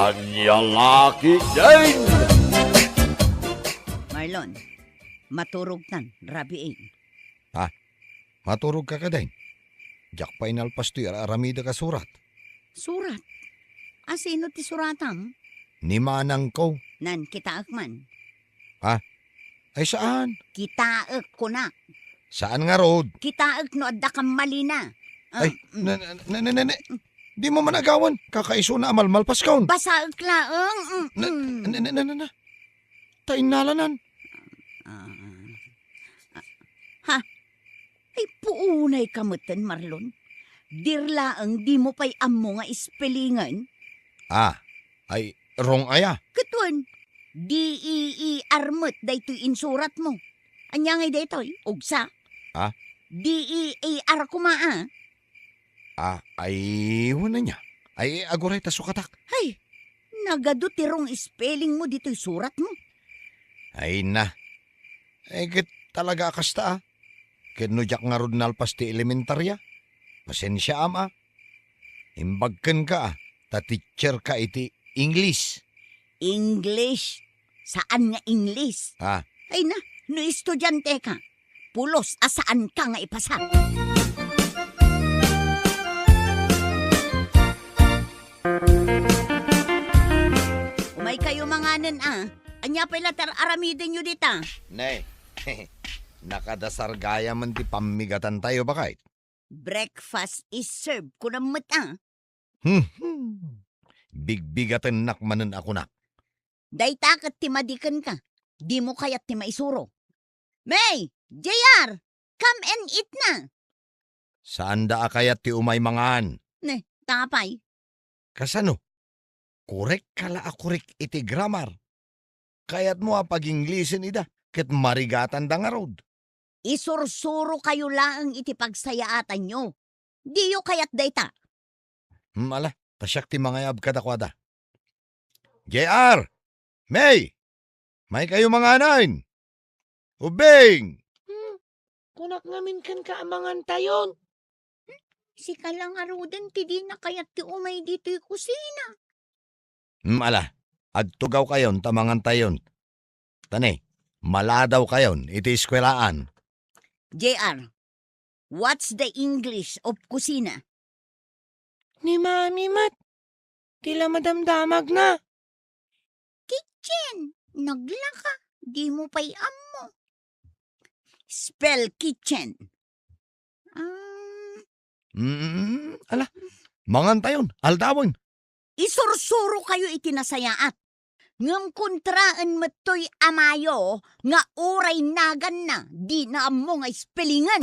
Anyang aki din! Marlon, maturog tan, rabiin. Maturog ka ka din. Jak pa inalpas to aramida ka surat. Surat. Asino ti suratam? Ni manang ko. Nan kitaak man. Ay saan? Kitaak ko na. Saan nga road? Kitaak no adda kang mali na. Ay, di mo managawan. Kakaiso na amalmalpas kaon. Basaak laang. Na. Tainalanan. Ay puunay kamutan, Marlon. Dirlaang di mo pa'y ammo nga ispelingan. Ay wrong aya. Katuan, D-E-E-R mo't daytoy insurat mo. Anya ngay daytoy, ugsa. D-E-A-R kumaa. Ay wala niya. Ay aguray ta sukatak. Ay, nagadutirong spelling mo dito'y surat mo. Ay na. Ay git talaga kasta Kinudyak nga rod nalpas ti elementarya. Pasensya ama. Imbagken ka ta teacher ka iti English. English? Saan nga English? Ay na, no estudyante ka. Pulos, asaan ka nga ipasa? Umay kayo manganan Anya pala aramidin nyo dita. Nay, nakadasar gaya man ti pamigatan tayo bakit? Breakfast is served. Kunamot Bigbigatan nakmanan ako nak. Day takat ti madikan ka. Di mo kaya't ti maisuro. May! JR! Come and eat na! Saan da kayat ti umay mangan? Ne, tapay. Kasano? Korek kala akorek iti grammar. Kayat mo pag-Inglesin ida, ket marigatan da nga road. Isursuro kayo laang iti pagsayaatan nyo. Di yo kaya't dayta. Ala, tasyak ti mangayab kadakwada. JR! May! May kayo manganan! Ubing! Kunak ngamin kan kaamangan tayon. Si kalang arudan ti di na kaya't ti umay dito'y kusina. Ala, agtugaw kayon tamangan tayon. Tani, maladaw kayon iti eskwelaan. JR, what's the English of kusina? Ni Mami Mat, tila madamdamag na. Kitchen, naglaka, di mo pa'y ammo. Spell kitchen. Ala, mangan tayon, aldawon. Isursuro kayo itinasayaat. Ngam kontraan matoy amayo, nga oray nagan na, di na ammo nga spellingan.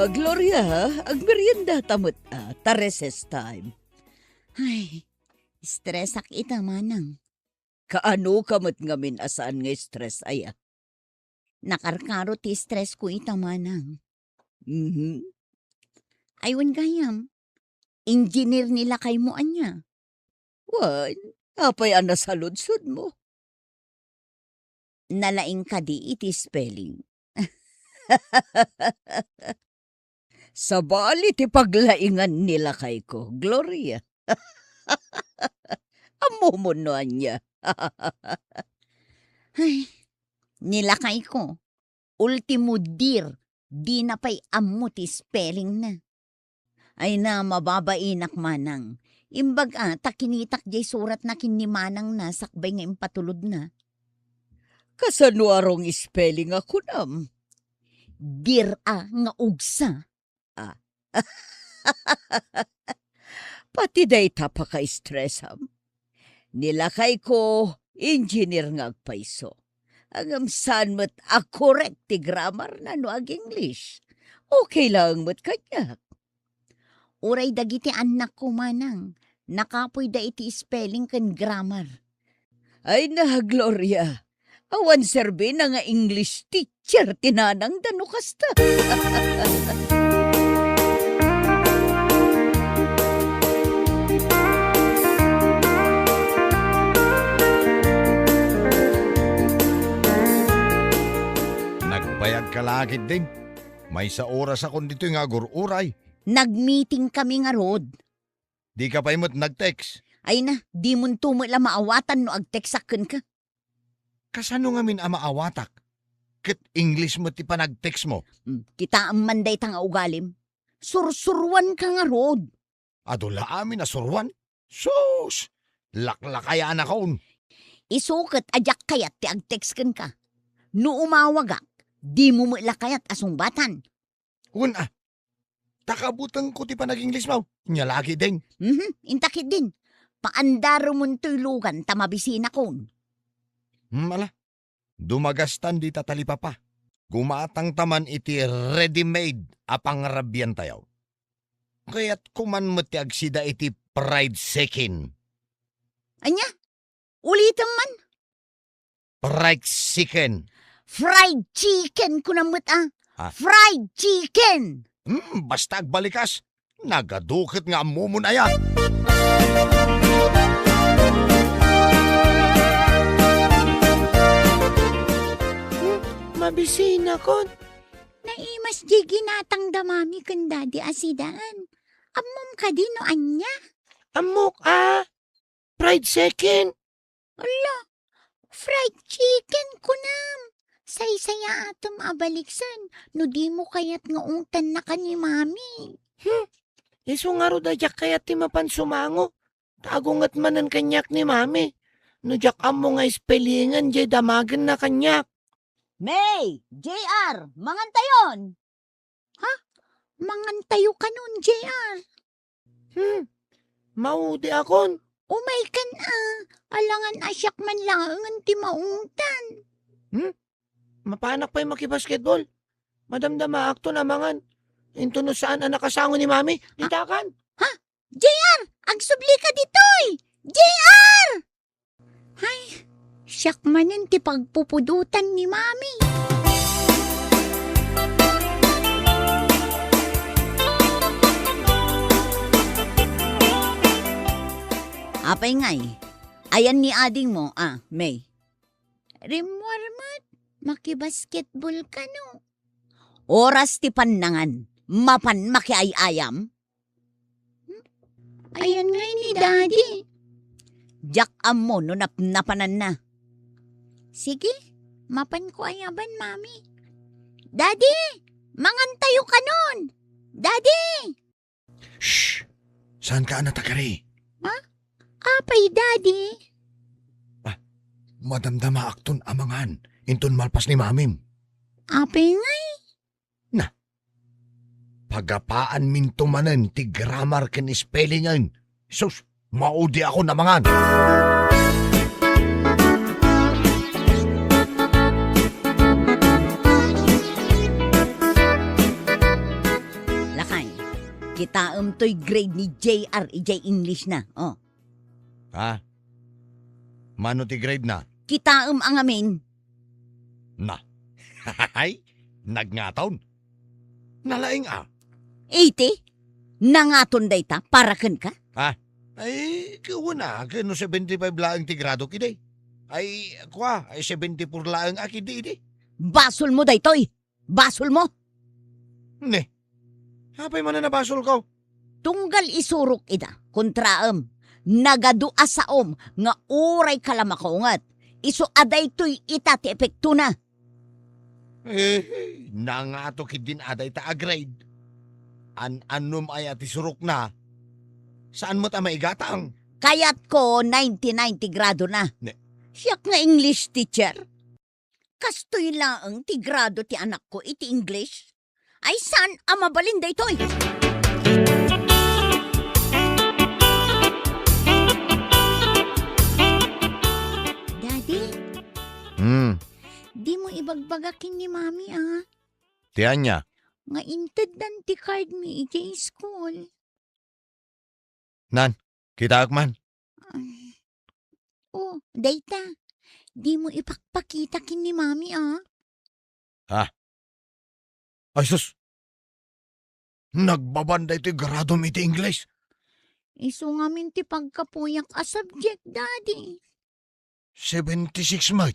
Gloria, ag merienda tamot tareses time. Ay, stressak ita manang. Kaano kamot ngamin asaan nga stress aya? Nakarkaro ti stress ko ita manang. Mhm. Aywan gayam. Engineer nila kay mo anya. Wan, apay ana sa ludsod mo. Nalaing ka di iti spelling. Sa bali ti paglaingan nila kay ko, Gloria. Amumunuan niya. Ay, nilakay ko. Ultimo dir, di na pa'y ammo ti spelling na. Ay na mababainak manang. Imbag takinitak jay surat na kinimanang na sakbay nga impatulod na. Kasano arong spelling ako nam? Dir nga ugsa. Pati day tapaka-stressam. Nilakay ko, engineer nga agpaiso. Agam saan mo't correct ti grammar na no ag English. Okay lang mo't kanyak. Uray dagiti anak ko manang. Nakapoy da iti spelling kan grammar. Ay na, Gloria. Awan serbi na nga English teacher tinanang dano kasta. Nalakit din. May sa oras ako dito nga gururay. Nag-meeting kami nga rod. Di ka pa imot nag-text. Ay na, di mo tumula maawatan no agteksakan ka. Kasano nga min amaawatak? Ket English mo ti pa nag-text mo. Kita ang manday tanga ugalim. Sursurwan ka nga rod. Adula amin na surwan. Sus! Laklakayaan akon. Isukat ajak kayat ti agtekskan ka. No umawagak, di mo lakayat asong batan. Una, takabutang ko ti pa nag-English mo. Nyalagi din. Intakit din. Paandaro mo to'y lugan tamabisina kon. Ala, dumagastan di tatalipa pa. Gumatang taman iti ready-made apang rabyan tayo. Kaya't kuman mo ti agsida iti fried chicken. Anya? Ulitan man. Fried chicken. Fried chicken ko namut Ah. Fried chicken! Basta agbalikas. Nagadukit nga mumun aya. Mabisina kon. Naimas di ginatang damami kan dadi asidaan. Amom ka din no anya. Amok fried chicken. Ala, fried chicken ko nam. Say-saya atom abaliksan. No di mo kayat nga ungtan na ka ni mami. Iso nga ro dajak kaya ti mapan sumango. Tagungat manan kanyak ni mami. No jak amo nga spellingan jay damagan na kanyak. May! JR! Mangantayon! Ha? Mangantayo ka nun, JR. Maudi akon. Umay kan alangan asyak man lang ang ti maungtan. Mapanak pa yung makibasketball. Madamdama akto na mangan. Into no saan ang nakasango ni mami. Ditakan. JR! Agsubli ka ditoy! JR! Hay, siyak manin ti pagpupudutan ni mami. Apay ngay, ayan ni ading mo, May. Rimwarmat, makibasketball ka no. Oras ti panangan, mapan makiayayam. Ayan ngay ni Daddy. Jak mo no napanan na. Sige, mapan ko ayaban, Mami. Daddy, mangantayo ka nun. Daddy! Shh! Saan ka natakari? Apay, Daddy. Madamdama akton amangan. Inton malpas ni mamim. Apay ngay. Pagapaan minto manen ti grammar ken spellingan. Sus, maudi ako namangan. Lakay, kita to'y grade ni JR ijay English na. Oh. Ha? Mano ti grade na? Kita ang amin. Na. Hay, nagngaton. Nalaing 80? Nangaton day ta, parakan ka? Ay, kiwana, kano 75 laang ti grado kiday. Ay, kwa, ay 74 laang akidi. Basol mo day toy. Basol mo. Ne, hapay man na nabasol ko. Tunggal isurok ida, kontraam. Nagadua saom, nga uray kalamakongat. Iso aday to'y ita ti epekto na. Nangato kidin aday ta grade. Anum ay ati surok na. Saan mo ta maigatang? Kayat ko 90-90 grado na. Ne. Siyak nga English teacher. Kastoy laang ti grado ti anak ko iti English. Ay san amabalin day to'y. Daddy, di mo ibagbagakin ni Mami Tiyan niya. Nga inted dan ti card mi iti school. Kita akman. Oh, dayta. Di mo ipakpakita kin ni Mami Ay sus. Nagbabanday ti grado mi ti English. Iso nga min ti pagkapuyak a subject, Daddy. 76 mat.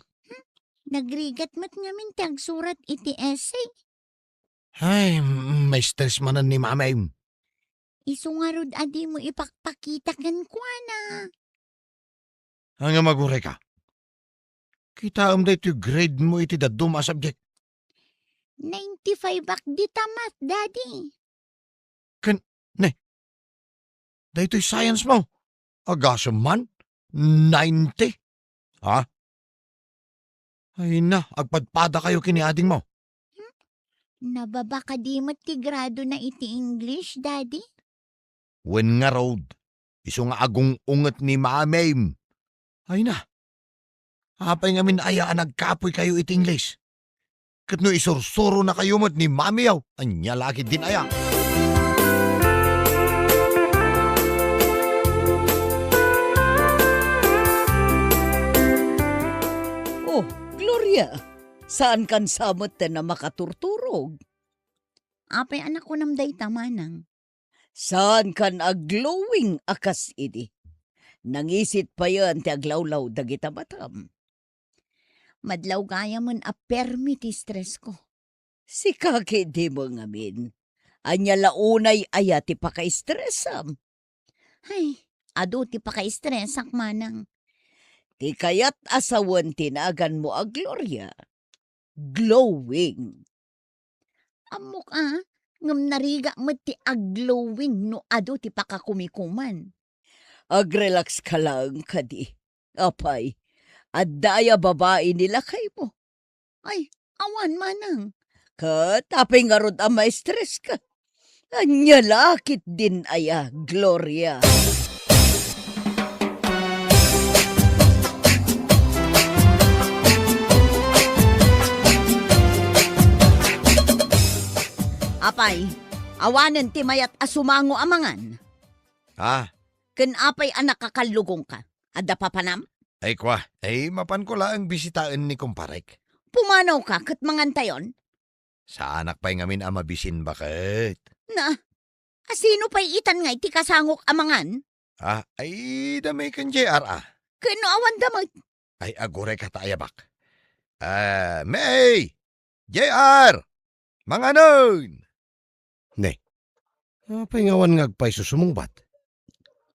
Nagrigat mat nga min ti agsurat iti essay. Ay, may stress manan ni mamay. Iso nga rod adi mo ipakpakita kan kwa na. Ang magure ka. Kita da ito grade mo iti daduma subject. 95 ak di tamat, daddy. Da ito'y science mo. Agasam man. 90. Ha? Ay na, agpadpada kayo kiniading mo. Nababa ka di mo ti grado na iti English, daddy? When nga road. Iso nga agong unget ni mamay. Ay na. Apay nga minayaan nagkapoy kayo iti English. Kat no isursuro na kayo mo't ni mami yaw. Anya lagi din aya. Oh, Gloria, saan kan samot na makaturturog? Apay anak ko namday tamanang. Saan kan aglowing akas idi? Nangisit pa yan ti aglawlaw dagita matam. Madlaw gaya mon a permit stress ko. Si kaki di mo ngamin. Anya launay aya ti paka-stressam. Ay, ado ti paka-stress ak manang. Ti kayat asawan tinagan mo a Gloria. Glowing. Amok ngam nariga mo ti aglowing no ado ti pakakumikuman. Agrelax ka lang kadi. Apay, at daya babae nila kay mo. Ay, awan manang. Kat, apay nga rod ang stress ka. Anya lakit din aya, Gloria. Apay, awanan ti mayat asumango amangan. Ha? Ken apay anak kakalugong ka. Adda pa panam? Ay kwa, ay mapan ko lang bisitaan ni kumparek. Pumanaw ka kat mangantayon? Sa anak pa'y ngamin amabisin bakit? Na, asino pa'y itan nga iti kasangok amangan? Ah, ay damay kan JR ah. Kano awan damag? Ay agure ka taayabak. May! JR! Mga nun! Ne, apay ngawan ngagpay susumungbat.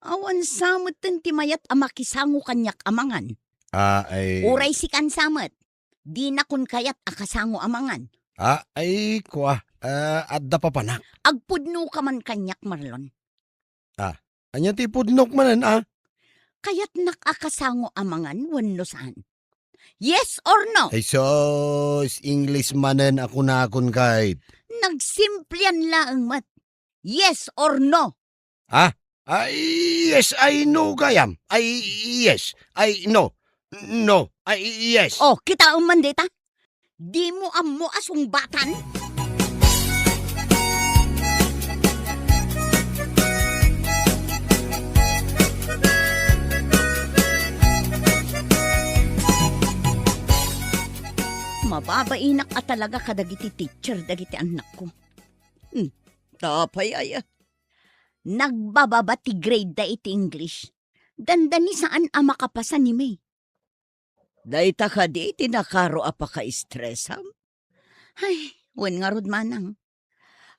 Awan samot ten ti mayat amakisango kanyak amangan. Ay... Uray si kan samot. Di na kun kayat akasango amangan. ay kwa, adda pa panak. Agpudno ka man kanyak Marlon. Anya ti pudnok manan Kayat nakakasango amangan wenno saan. Yes or no? Ay sos, English manan ako na akon kahit. Nagsimplian laang mat. Yes or no? Ay, yes, I know gayam. Ay, yes, I know. No, ay, yes. Oh, kita ang mandita? Di mo amo asungbatan? Mababainak at talaga kadagiti teacher dagiti anak ko. Tapay aya. Nagbababa ti grade da iti English. Dandani saan ang makapasa ni May. Dayta ka di tinakaro apaka-stressam. Ay, wen nga rod manang.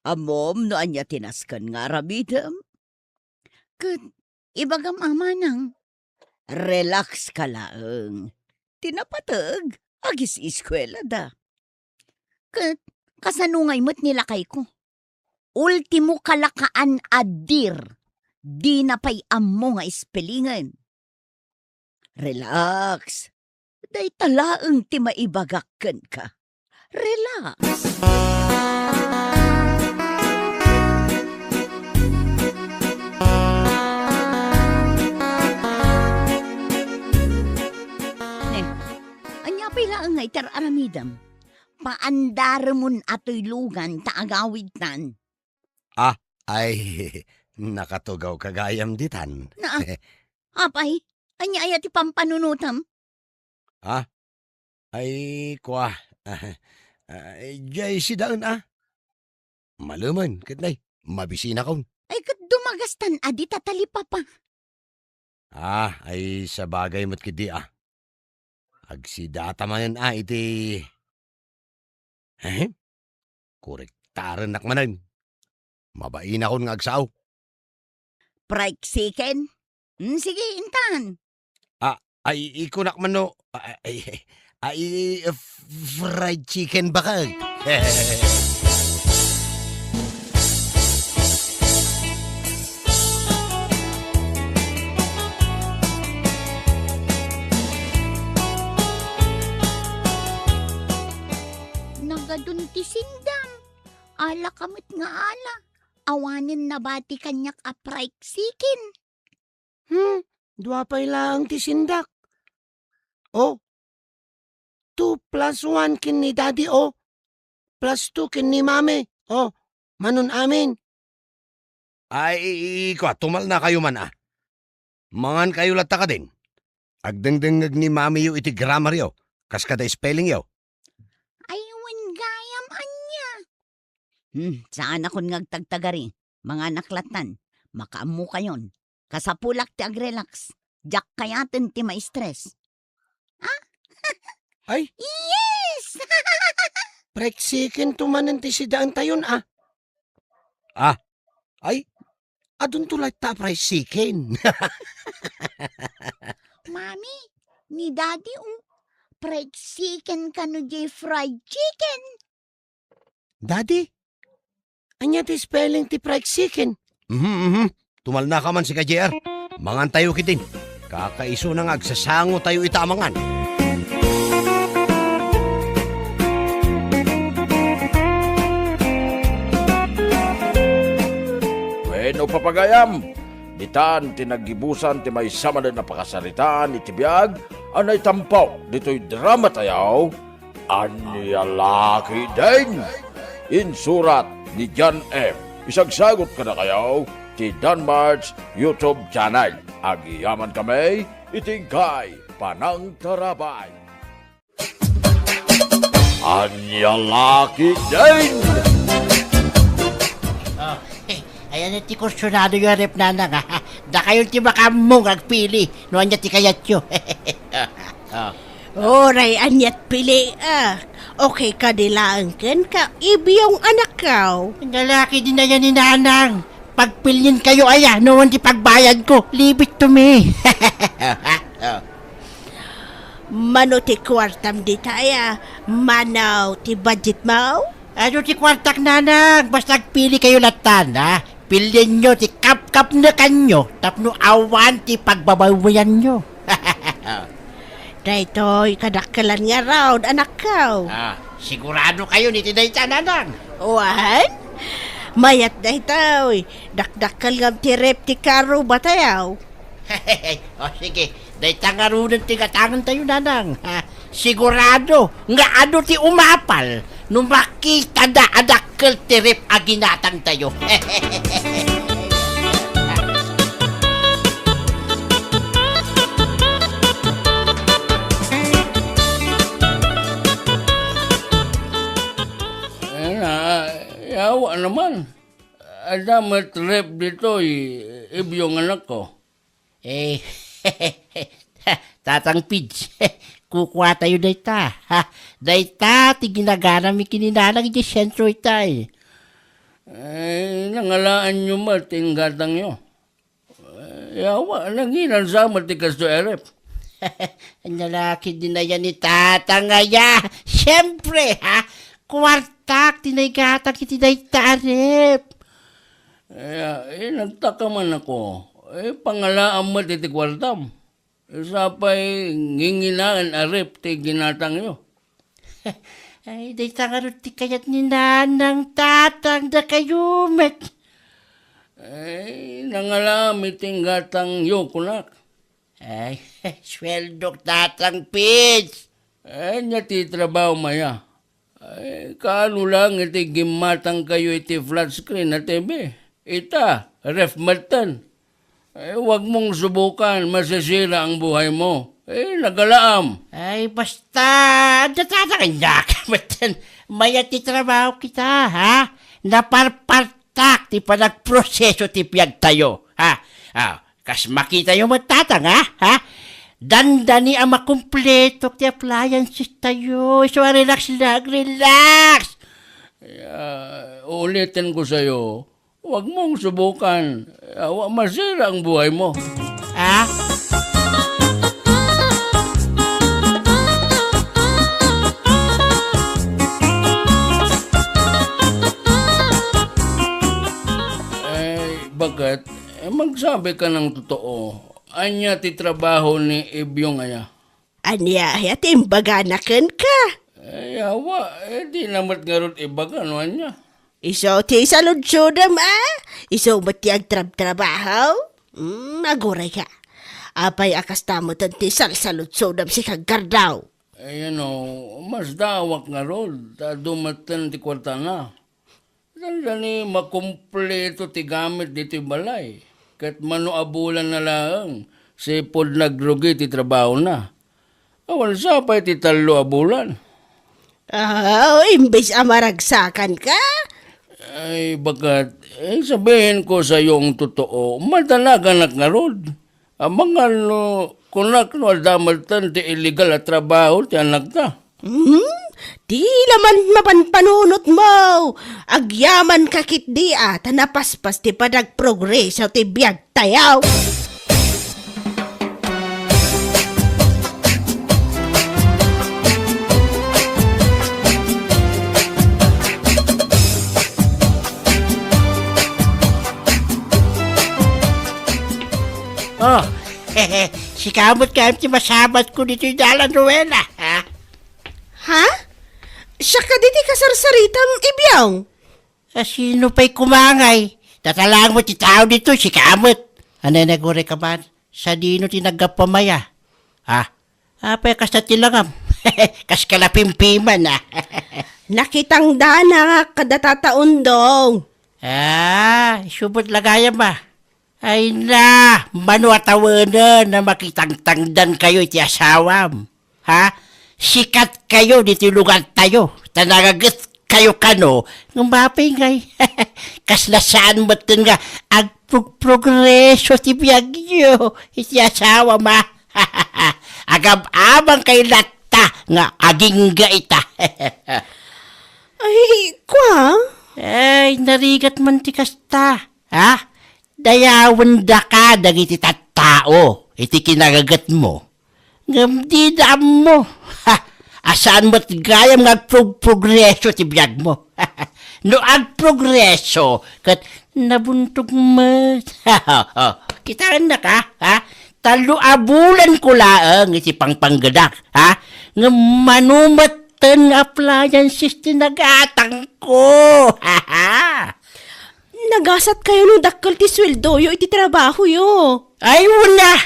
Amom no anya tinaskan nga rabidam. Kat, ibagam amanang. Relax ka lang. Tinapatag. Agis iskwela da. Kat, kasanungay mo't nilakay ko. Ultimo kalakaan adir. Di na pa'y amo nga ispelingan. Relax. Day talaang ti maibagakkan ka. Relax. Anya pa'y laang nga itar aramidam. Paandaramon ato'y lugan taagawid tan. Ay, nakatugaw kagayam ditan. Na, apay, anya ayat ipampanunutam. Ay, kwa. Jay si daan Maluman, katnay. Mabisina kaon. Ay kat dumagastan adi tatalipa pa. Ay sa bagay mo't kidi Agsidata manan iti. Korek Taran nakmanan. Mabain akong nga agsaw. Fried chicken? Sige, intahan. Ay, iko nakman no. Fried chicken ba ka? Nagadun ti sindam. Ala kamit nga ala. Awanin na bati kanyak a fried chicken. Dua pa ilang ti sindak. Oh, 2 plus 1 kin ni daddy, oh. Plus 2 kin ni mami. Oh, manon amin. Ay, iko, tumal na kayo man ah. Mangan kayo lata ka din. Agdengdengag ni mami yu iti grammar yo. Kas kada spelling yo. Aywan gayam anya. Saan akong ngagtagtagari? Mga naklatan. Makaamu kayon. Kasapulak ti agrelax. Jak kayaten ti ma-stress. Ay, Yes! preksikin tumanan ti sidaan tayon, ah. Ay, adun tulay ta preksikin. Mami, ni daddy fried chicken kano jay fried chicken. Daddy, anya ti spelling ti preksikin? Tumal na ka man si ka, JR. Mangan tayo kitin. Kakaiso na nga, agsasango tayo itamangan. Bueno papagayam, ditan tinagibusan ti may sama na napakasaritaan iti biyag, anay tampaw dito'y drama tayaw, Anyalaki din. Insurat ni John M. Isagsagot ka na kayaw ti Danmar's YouTube channel. Agiyaman kami, itingkay panang tarabay. Anyalaki din. Ayan na ti kursyonado yung rep nanang ha. Da kayo ti makamong agpili. No anya ti kayat yo. Oray, anyat pili Okay ka dilaan ken ka ibiyong anak kaw. Ang lalaki din na yan ni nanang. Pagpilyin kayo aya, no ti pagbayad ko. Leave it to me. Mano ti kwartam di taya. Manaw ti budget mo? Ano ti kwartak nanang? Basta agpili kayo latan ha. Pilyin nyo ti kap-kap na kanyo. Tapno awan ti pagbabawayan nyo. Daytoy kadakkelan nga raw anak kaw. Sigurado kayo ni tinay nanang. Wan? Mayat daytoy. Dakdakkal ngam ti rep ti karo batayaw. O sige, day tangarunan ti katangan tayo nanang. Sigurado nga ano ti umapal nung makita da adakkel ti rep aginatang tayo. Yawa naman. Adamat rep dito, ibiyong anak ko. Tatang Pids, kukuha tayo dayta. Dayta, ti ginagana mi kininanang di sentro itay. Nangalaan nyo mating gatang nyo. Yawa, nanginan sa matikas to erep. Ang lalaki din na yan ni tatangaya. Siyempre, kwartak, tinaygatang kiti dayta rep. Nagtaka man ako. Pangalaan mo ti kwartam. Isa pa'y nginginaan arep ti ginatang nyo. Ay, dayta nga rin ti kayat ni nanang tatang da kayo, met. Nangalami ting gatang nyo kunak. Ay, sweldok tatang Pids. Nya ti trabaho maya. Kaano lang iti gimatang kayo iti flat screen na TV. Ita, ref matan. Huwag mong subukan, masisira ang buhay mo. Nagalaam. Ay, basta, datatanganyak. Maya ti trabaho kita, ha? Naparpartak, ti pa nagproseso ti piyag tayo, ha? Kas makita yung matatang, ha? Dandani ang makumpleto ti appliances tayo. So, relax lang, relax. Ulitin ko sa'yo, huwag mong subukan. Masira ang buhay mo. Ha? Bakit? Magsabi ka ng totoo. Anya ti trabaho ni Ibyong aya. Anya, timbaganakan ka. Awa, di namat nga ron ibaga, no anya? Iso ti sa lunsodam, Iso matiyag trabaho? Aguray ka. Apay akas tamot ang ti sa lunsodam si kagardaw. Mas dawak nga ron. Dumatan ti kwarta na. Dandani makumpleto ti gamit dito balay. Kat manuabulan na lang. Sipod nagrugi ti trabaho na. Awan sapay ti talo abulan. Imbes amaragsakan ka? Ay, bagat, sabihin ko sa yung totoo, madalagan nga rod. Mga kunak no aldamatan ti illegal at trabaho ti anak ta. Di laman mapanpanunot mo. Agyaman kakit di tanapaspas ti padag progreso ti biyag tayaw. Oh, si kamot ti masabat ko dito yung dalan, Rowena, ha? Ha? Siya ka diti kasarsaritam ibyaw. Sino pa'y kumangay? Tatalang mo ti tao dito, si kamot. Ano nagure ka ba? Sa dino tinagapamaya. Ha? Apay kas na tilangam. Kas kalapimpiman, ha? Nakitang dana kadatataon dong. Subot lagayam ba? Ay na, manuatawanan na makitang-tangdan kayo iti asawam. Ha? Sikat kayo dito lugar tayo. Tanagagat kayo kano. Ng mapingay. Kas nasaan mo nga agprogreso ti biyag nyo. Iti asawam ha. Agab-abang kay latta nga aging gaita. Ay, kwa? Ay, narigat man ti kasta. Ha? Dayawan da ka dagiti tattao, iti kinagagat mo. Ngam di dam mo. Asaan mo't gayam nga progreso ti biyag mo. No agprogreso, kat nabuntog mo. Kitaan na ka, ha? Talo abulan ko laang iti pangpanggadak, ha? Ngam manumatan appliances ti nagatang ko. Nagasat kayo nung dakkel ti sweldo yo iti trabaho yo. Ay, wala.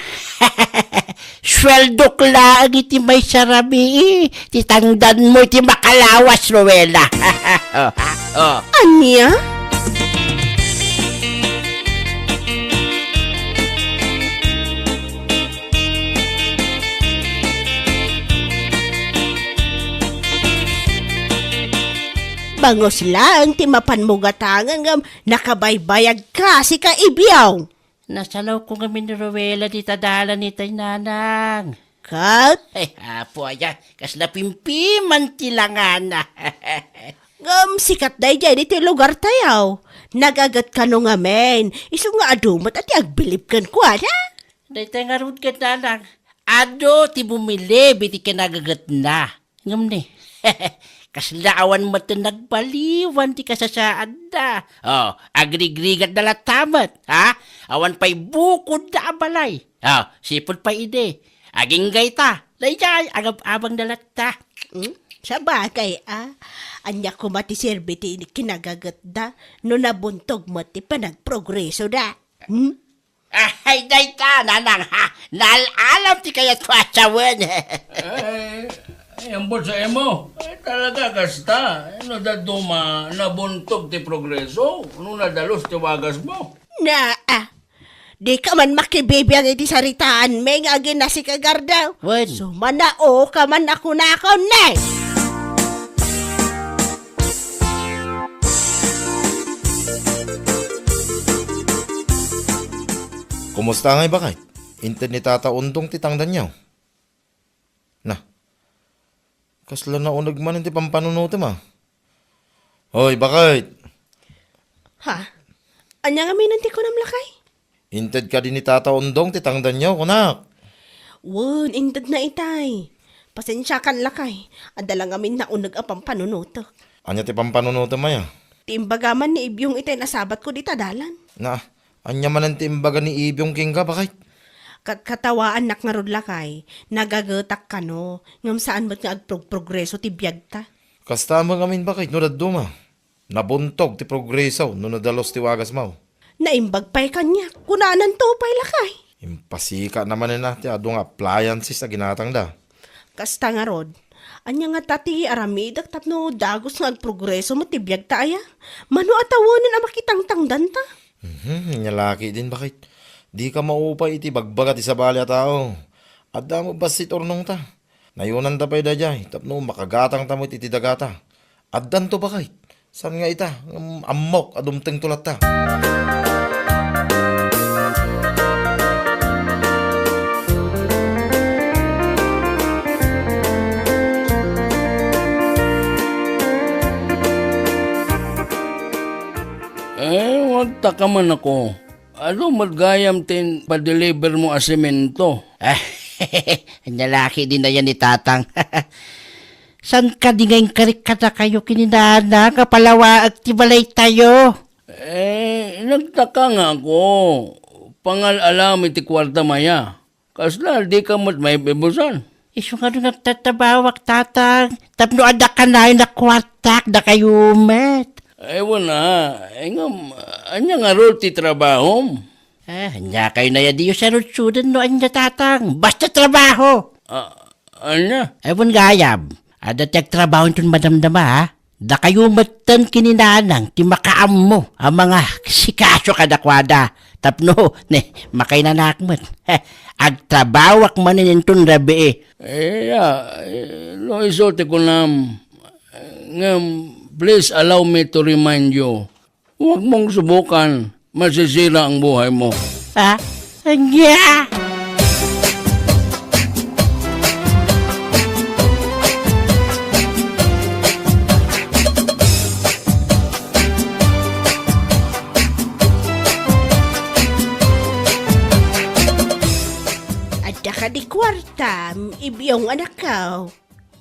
Sweldo klaang iti may sarabi. Titangdan mo iti makalawas, Rowena. Anya? Bangos lang, ti mapan mo gatangan ngam nakabaybayag ka si kaibyaw. Nasalaw ko kami ni Rowela di tadala ni tay nanang. Kat, Ay, apo ayan. Kas napimpiman tilangana. ngam sikat day dyan iti lugar tayaw. Nagagat ka no nga men. Iso nga adumat at agbilip kan kwa na. Day tay nga rud ka nanang. Ado ti bumili biti kinagagat na. Ngam ni. Kaslaawan mo ito nagbaliwan ti kasasaan na. Agrigrigat na latamat, ha? Awan pa'y bukod na abalay. Sipod pa ide. Aging gayta. Layay, agab-abang dalata. Sa bagay, anya ko mati serbiti kinagagat da, no nabuntog mo ti panagprogreso da. Ay, dayta, nanang, ha? Nalalam ti kayat ko asawan. Ambot sa emo. Talaga kasta. Duma nabuntog ti progreso. Nadalos ti wagas mo. Na, di ka man makibibiyang iti saritaan, may nga na si kagardaw. Wen. So, manao ka man ako na ako, ne! Kumusta nga ba kay? Internet tataundong titangdan niyaw. Kasla na unag man hindi pampanunutim Hoy, bakit? Ha? Anya nga minanti ko ng lakay? Inted ka din ni Tata Undong, titangdan niyo, kunak. Won, indad na itay. Pasensya kan lakay. Adala nga min naunag apang panunuto. Anya ti pampanunuto maya? Tiimbagaman ni Ibyong itay nasabat ko di tadalan. Na, anya man ang timbaga ni Ibyong King ka, bakit? Katawaan nak nga rod lakay. Nagagatak ka no. Ngam saan ba't nga agprogreso ti biyag ta? Kasta mo ngamin bakit, no daduma. Nabuntog ti progreso, no nadalos ti wagas mo. Naimbag pa'y kanya. Kunanan to pa'y lakay. Impasika naman na ti adong appliances na ginatang da. Kasta nga rod. Anya nga tati aramidak tapno dagos nga agprogreso mo ti biyag ta aya. Mano atawonan ang makitang tangdan ta? Nyalaki din bakit? Di ka maupay iti bagbaga ti sabali a tao. Adda mo basit ornong ta. Nayunan ta pa'y da jay, tapno makagatang ta mo iti dagata. Addan to bakit? San nga ita? Amok adumteng tulat ta. Wag ta ka man ako. Ano magayam tin pa-deliver mo a semento? Nalaki din na yan ni Tatang. San ka di ngayon karikata kayo kininana kapalawa at tibalay tayo? Nagtaka nga ako. Pangal-alam iti kwarta maya. Kasla, di ka mat may bebusan. Iso nga doon nagtatabawak, Tatang. Tapno ada ka na yung nakwartak na kayo met. Wala. Anya nga ro ti trabaho. Anya kayo na yan diyo sa rutsudan no anya, Tatang. Basta trabaho. Anya? Ewan gayam. Ada tiyag trabaho itong madamdama, ha? Da kayo matan kininanang ti makaam mo ang mga sikaso kadakwada. Tapno, makay nanakmat. Agtrabawak manin itong rabi Lo isote ko nam. Please allow me to remind you. Huwag mong subukan. Masisira ang buhay mo. Ha? Anya? Adda ka di kwarta. Ibyong anak ka.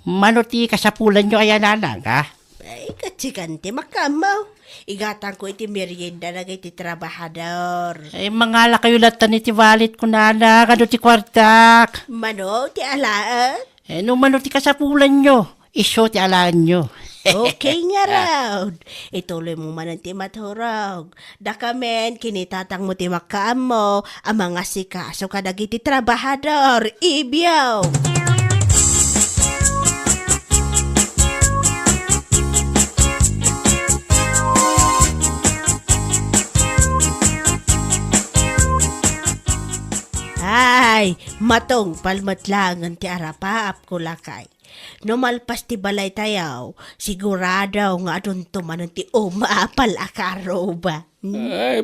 Manuti kasapulan nyo ayan nanang, ha? Ay, katsikante makamaw. Igatan ko iti merienda na iti trabahador. Mangala kayo latan iti walit ko nana, kano ti kwartak. Mano, ti alaan? No manuti kasapulan nyo, iso ti alaan nyo. Okay nga raw. Ituloy mo man ang timaturog. Dakamen, kinitatang mo ti makaam mo, ang mga sikaso ka iti trabahador. Ibyaw! Ay, matong palmatlangan ti arapaap ko lakay. No malpas ti balay tayaw, sigurado nga adun tumanan ti umaapal akaro ba?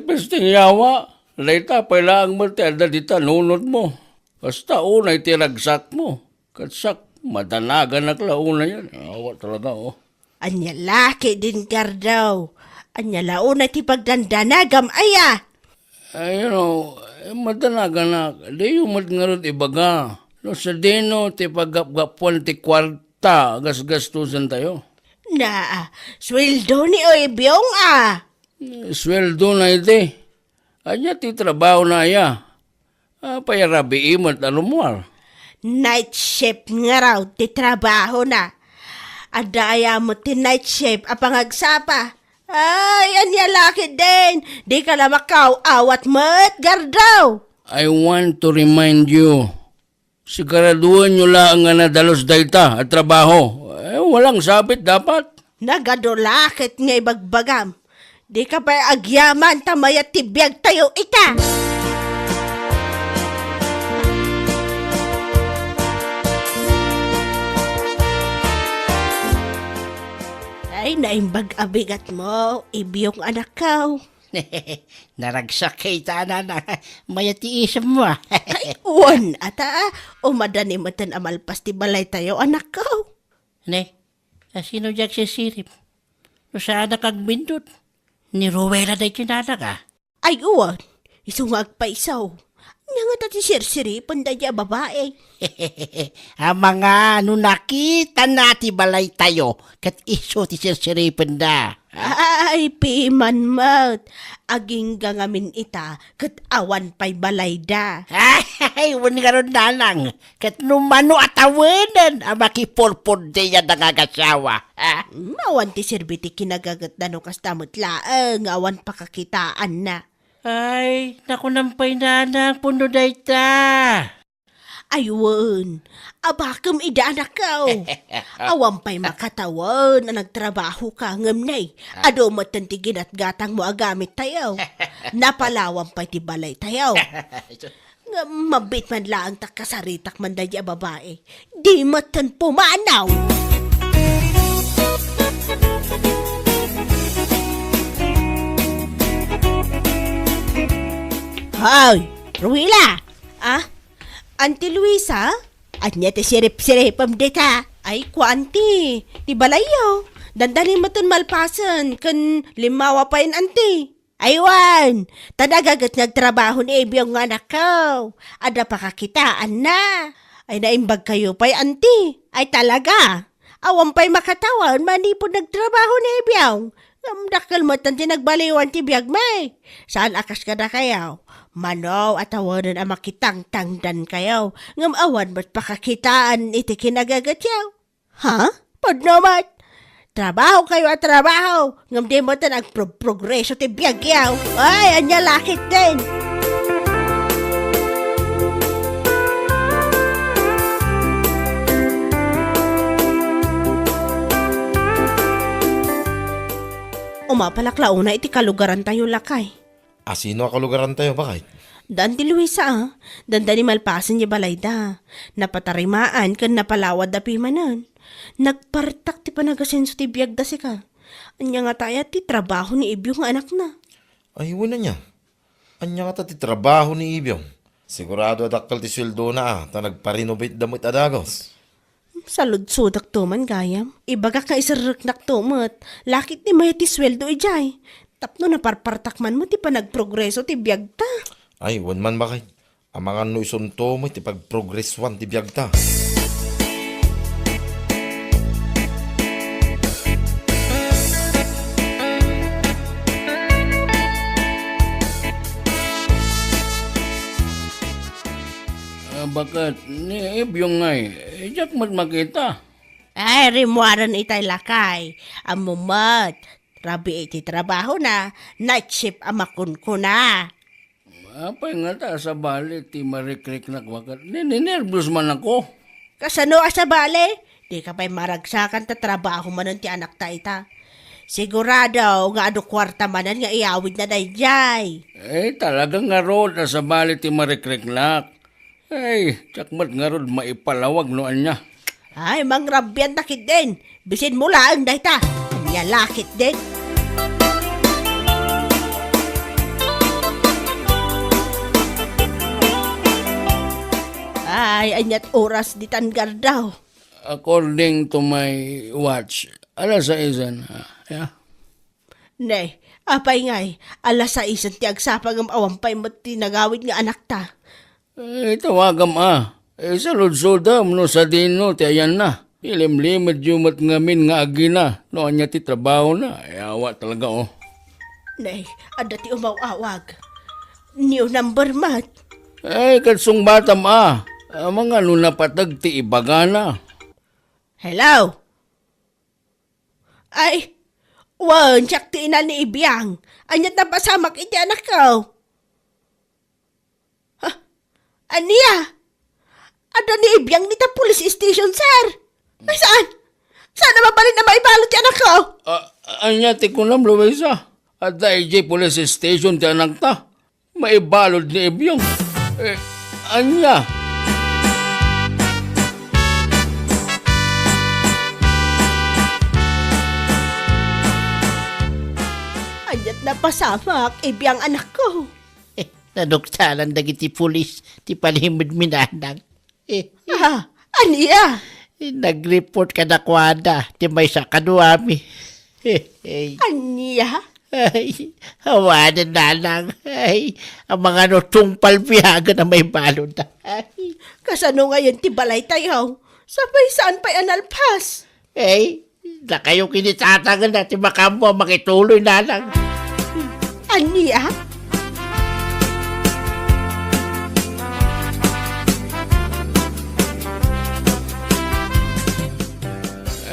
Pesting yawa. Laita, pailangan mo ti ada di tanunod mo. Basta unay ti ragsak mo. Katsak, madanagan na klauna yan. Awa talaga, oh. Anya laki din kardaw. Anya launa ti pagdandanagam aya. Madanagan na. Di yung matngarot ibaga. No, sa dino, ti paggapuan ti kwarta, gas-gastusan tayo. Na, sweldo ni Oibyong Sweldo na iti. Anya ti trabaho na aya. Payarabi imot alumuar. Night shift nga raw ti trabaho na. Adaya mo ti night shift apangagsapa. Ay, anya laki din. Di ka na makaw awat mat gardaw. I want to remind you, siguraduhan nyo lang nga nadalos dayta at trabaho. Walang sabit dapat. Nagadulakit nga ibagbagam. Di ka pa agyaman tamaya tibiyag tayo ita. Ay, naimbag abigat mo, ibiyong anak ka. Naragsak kay tanana, mayati isam mo, Ay, uwan ata, umadani matan amalpas ti balay tayo anak ka. Ne, sino jak si sirip? Sana kag bindot. Ni Rowela day kinanak ah. Ay, uwan. Isungag pa isaw. Nga ti sirsiri, pandaya babae. Ang mga nakita nati balay tayo, kat iso ti sirsiripan da. Ay, piman mat. Aging gangamin ita, kat awan pa'y balay da. Ay, wani ka ron nanang, kat numano at awanan, ang makipurpod diya nangagasawa. Awan ti sirbiti kinagagat na no kastamot laang, awan pakakitaan na. Ay, naku nampay nanang, puno day ta. Ayun, abakam ida anak ko. Awan pa'y makatawan na nagtrabaho ka ngamnay. Ado matantigin at gatang mo agamit tayo. Napalawan pa'y tibalay tayo. Nga mabit man lang takasaritak man dadya babae. Di matan pumanaw. Hoy, Ruila! Ah? Auntie Luisa? At niya ti sirip-siripam dita. Ay, kuanti. Ti balayo. Dandali mo ton malpasan. Kan limawa pa yun, auntie. Aywan, tadagagat nagtrabaho ni Ebi ang anak ko. Ada pa kakitaan na. Ay naimbag kayo pa'y, auntie. Ay talaga. Awan pa'y makatawan, manipod nagtrabaho ni Ebi ang. Dakal mo tanti nagbaliwan ti biyag may. Saan akas ka na kayaw? Manaw at awanan ang makitang-tangdan kayaw. Ngam awan mo't pakakitaan iti kinagagat yaw. Ha? Padnamat? Trabaho kayo at trabaho. Ngam di mo ta nagprogreso ti biyag yaw. Ay, anya lakit din. Umapalaklaw na iti kalugaran tayo lakay. Sino kalugaran tayo, bakit? Dan ti Luisa danda ni malpasan niya balayda. Napatarimaan kan napalawad da pimanan. Nagpartak ti panagasenso ti biyag da si ka. Anya nga tayo ti trabaho ni Ibyo nga anak na. Ay, wala niya. Anya nga ti trabaho ni Ibyong. Sigurado adakal ti sweldo na ta nagpa-renovate damit adagos. Salud-sudak to man gayam. Ibaga ka isarriknak to mat. Lakit ni may ti sweldo ijay. Tapno na parpartakman mo ti panagprogreso ti biyag ta. Ay, wan man bakit? Ang mga nuisunto mo ti pag-progress ti biyag ta. Bakat ni Ebyong ngay, jak mat makita. Ay, rimuaran itay lakay. Amumat. Rabi iti trabaho na. Night shift amakun ko na. Apay nga ta sa bali ti marikrik na wakat. Ninervous man ako. Kasano asa bale? Di ka pa'y maragsakan ta trabaho manon ti anak ta ita. Sigurado nga ado kwarta manan nga iawid na dayjay. Talagang nga rod na sa bali ti marikrik nak. Tsakmat nga rod maipalawag noan niya. Ay, mangrabyan takit din. Bisin mo lang dahi ta. Kanya lakit din. Ay, anyat oras di tanggar daw. According to my watch, alas 6 na. Yeah. Ne, apay ngay. Alas 6 ti agsapag ang awampay mo tinagawid nga anak ta. Tawagam saludsodam no sa dino ti ayan na. Ilimlimad yumat ngamin nga agina. Noon niya ti trabaho na. Awa talaga oh. Ne, ada ti umawawag. New number mat. Katsong batam mga lunapatag ti ibagana. Hello? Ay, wan, tsak ti ina ni Ibiyang. Anyat na pasamak iti anak ko. Aniya? Ada ni Ibiyang nita police station, sir. Ay, saan? Saan na mabalin na maibalot ti anak ko? Anya ti kunam Luisa. At IJ Police Station ti anak ta. Maibalod ni Ebyong. Anya? Anyat na pasamak, Ibiyang anak ko. Naduktalan dagiti pulis, ti palihimod minanang. Aniya? Nag-report ka na kwada, ti may sa kanuami. Anya? Ay, hawanan na lang. Ay, ang mga nutong palbiyaga na may balon na. Ay, Kasano ngayon ti balay tayo? Sabay saan pa'y analpas? ay, na kayo kinitatagan natin makamo makituloy na lang. Anya?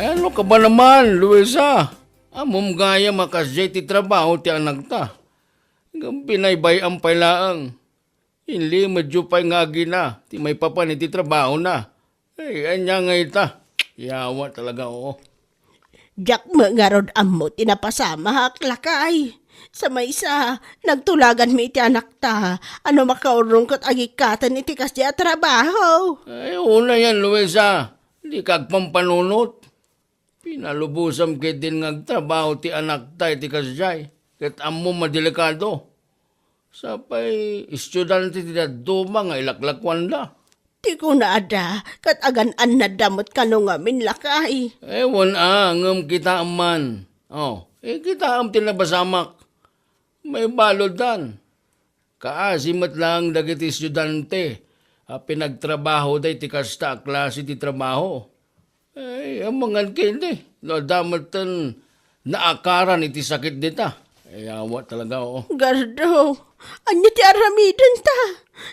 Ano ka ba naman, Luisa? Amom gaya makasya ti trabaho ti anak ta. Hanggang pinaybay ang pailaang. Hindi medyo pa'y ngagi na. Ti may papan ti trabaho na. Ay, anya nga ita. Yawa talaga, oo. Jack mangarod amo tinapasama haklakay. Sa may isa, nagtulagan mi iti anak ta. Ano makaurong kat agikatan iti kasya trabaho. Ay, una yan, Luisa. Di kagpampanunot. Pinalubusam kay din ngagtrabaho ti anak ta iti kasyay. Kat amo madelikado. Sapay, estudyante ti daduma nga ilaklakwan da. Di ko na ada, kat agan-an na damot kano nga min lakay. Ewan ngam kita man. Oh, kita am tinabasamak. May balodan. Kaasimat lang dagiti estudyante. Pinagtrabaho day ti kasta klase ti trabaho. Ay, amangan kindi. No, damatan naakaran iti sakit dita. Ay, awa talaga, oo. Gardo, anya ti aramidan ta?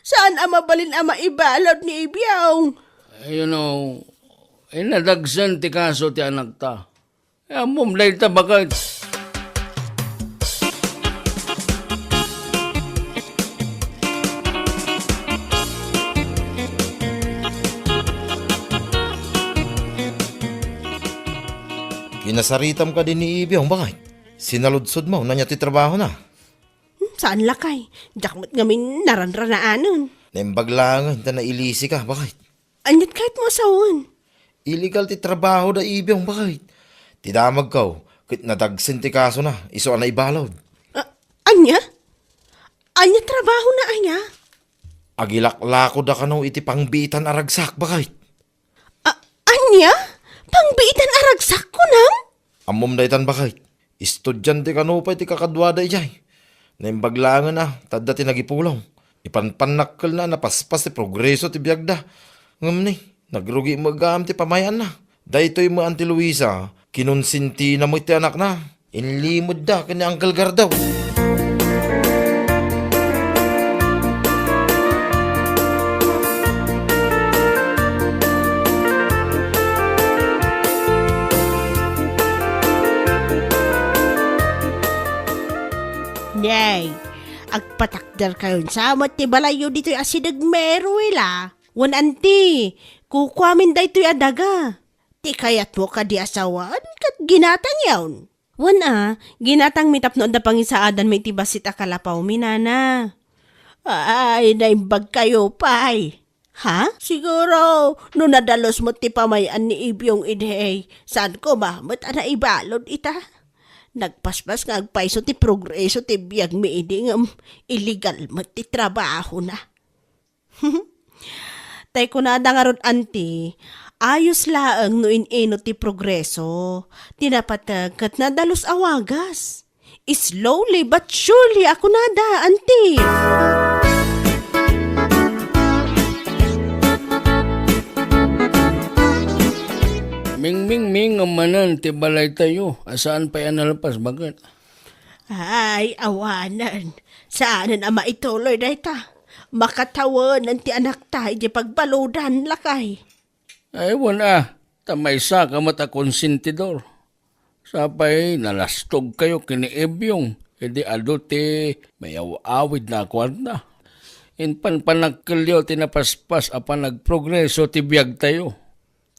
Saan amabalin ama ibalod ni Ibiyaw? Ay, nadagsan ti kaso ti anak ta. Ay, mumlay ta bagay. Kinasaritam ka din ni Ibiyong, bakit? Sinaludsod mo, nanya ti trabaho na. Saan lakay? Jakmat ngamin naranranaanon. Naimbaglangan, ta na ilisi ka, bakit? Anyat kahit mo asawan. Illegal ti trabaho da Ibiyong, bakit? Tidamag kaw, kit nadagsin ti kaso na, iso na ibalod. Anya? Anya trabaho na anya? Agilaklako da kanaw iti pangbitan aragsak, bakit? Anya? Pangbiitan aragsak ko nang? Amom daytan bakit? Estudyante ka no pa iti kakadwada ijay. Naimbaglangan na, tadda ti nagipulong. Ipanpanakkel na napaspas ti progreso ti biyagda. Ngam ni, nagrugi magam ti pamayan na. Daytoy mo Auntie Luisa, kinunsinti na mo iti anak na. Inlimod da kanya Uncle Gardaw. Nay, agpatakdar kayon samot ti balayo dito'y asidag meruela. Wan anti, kukwamin da ito'y adaga. Ti kayat mo ka di asawan, kat ginatang yawn. Wan ginatang mitap noon da pangisaadan may tibasit akalapaw minana. Ay, naimbag kayo pay. Ha? Siguro, no nadalos mo ti pamayan ni Ibyong idhey, saan ko mahmat ana ibalod ita? Nagpaspas nga agpaiso ti progreso ti biyag mi idi ngam illegal mo ti trabaho na. Tay ko na nga ron anti, ayos laang no inino ti progreso. Tinapatag kat nadalos awagas. Slowly but surely ako nada, anti. Ming amanan ti balay tayo. Asaan pa yan nalapas, bakit? Ay, awanan. Saanan ama ituloy na ita? Makatawanan ti anak tayo di pagbaludan lakay. Ay, wala. Tamaysa ka mata konsentidor. Sapay, nalastog kayo kiniibyong. Hindi ado ti may awid na kwarta. Panagkalyo tinapaspas apan nagprogreso ti biyag tayo.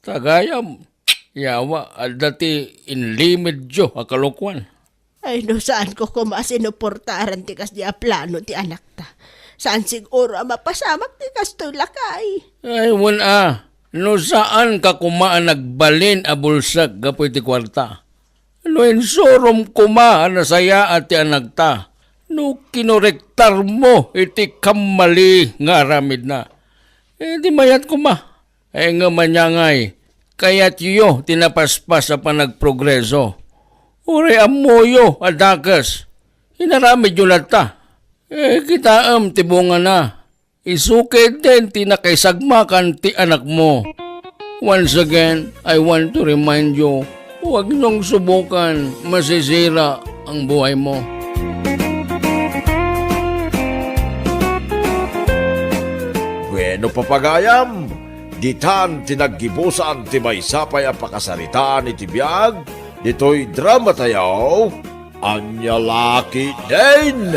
Tagayam. Yawa, dati inlimedyo akalokwan. Ay no, saan ko kumasinuportaran ti kas di aplano ti anak ta. Saan siguro mapasamak ti kas to lakay. Ay, wala. No saan ka kumaan nagbalin a bulsak gapoy ti kwarta. No insurom kumaan na saya at ti anak ta. No kinorektar mo iti kamali nga aramid na. Di mayat kuma. Nga manyangay. Kaya't iyo tinapaspas sa panagprogreso. Uri amoyo, adakas. Inaramid yung lata. Kitaam tibungan na. Isukid din tinakaisagmakan ti anak mo. Once again, I want to remind you, huwag nung subukan, masisira ang buhay mo. Bueno papagayam, ditan tinaggibusan ti may sapay ang pakasaritaan iti biyag, dito'y drama tayaw, anya laki din.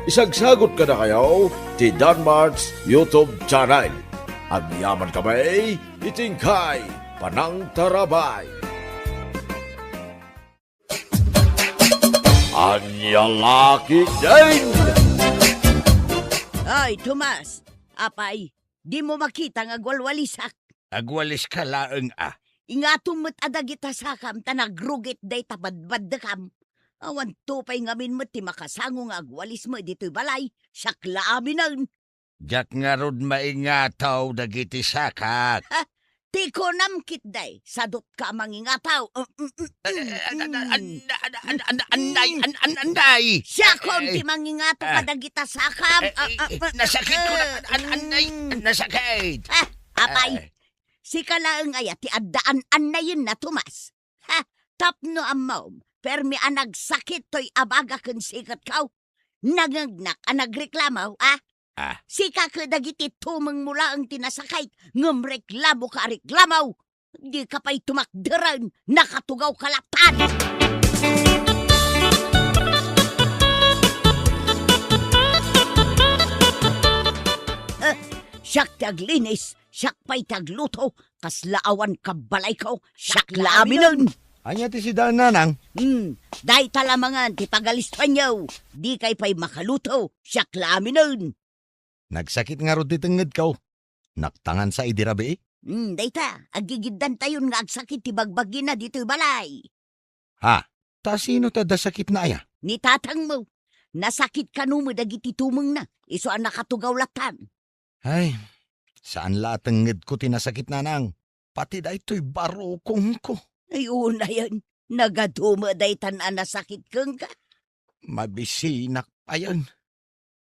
Isagsagot ka na kayo ti Danmar's YouTube channel. Ang yaman kamay, itingkay, panang tarabay. Anya laki din. Ay, Tomas, apay, di mo makita nga gwalwalisak. Agwalis ka laeng Ingatong mo't adagita sakam, tanagrugit day tabadbad da kam. Awan tupay ngamin mo ti makasango nga agwalis mo dito'y balay, sakla amin ang. Jak nga rod maingataw dagiti sakak. Ti ko namkit day, sadot ka mangingataw. Anday! Siya kon ti mangingataw kadagita sakam. Nasakit ko na, nasakit! Apay, si kalaang aya ti addaan na yun na Tomas. Tapno amaw, permi anagsakit to'y abaga kun sikat kaw. Nagagnak anagreklamaw, Sika ka dagiti tumang mula ang tinasakay, ngumreklamo ka reklamaw. Di ka pa'y tumakdaran, nakatugaw kalatan. Siyak taglinis, siyak pa'y tagluto, kaslaawan kabalay ko, siyak laminan. Anya ti si Nanang? Dahi talamangan ti pagalispan niyo, di kay pa'y makaluto, siyak laminan. Nagsakit nga rod ti tenged kaw. Naktangan sa idirabi Dayta, agigiddan tayon nga agsakit ti bagbagi na dito'y balay. Ha? Ta sino ta da sakit na aya? Ni tatang mo, nasakit ka mo dagiti tumong na, iso ang nakatugaw latan. Ay, saan la tenged ko tinasakit Nanang? Pati da ito'y barokong ko. Ay una yan, nagaduma daytan ang nasakit kang ka. Mabisinak ayan.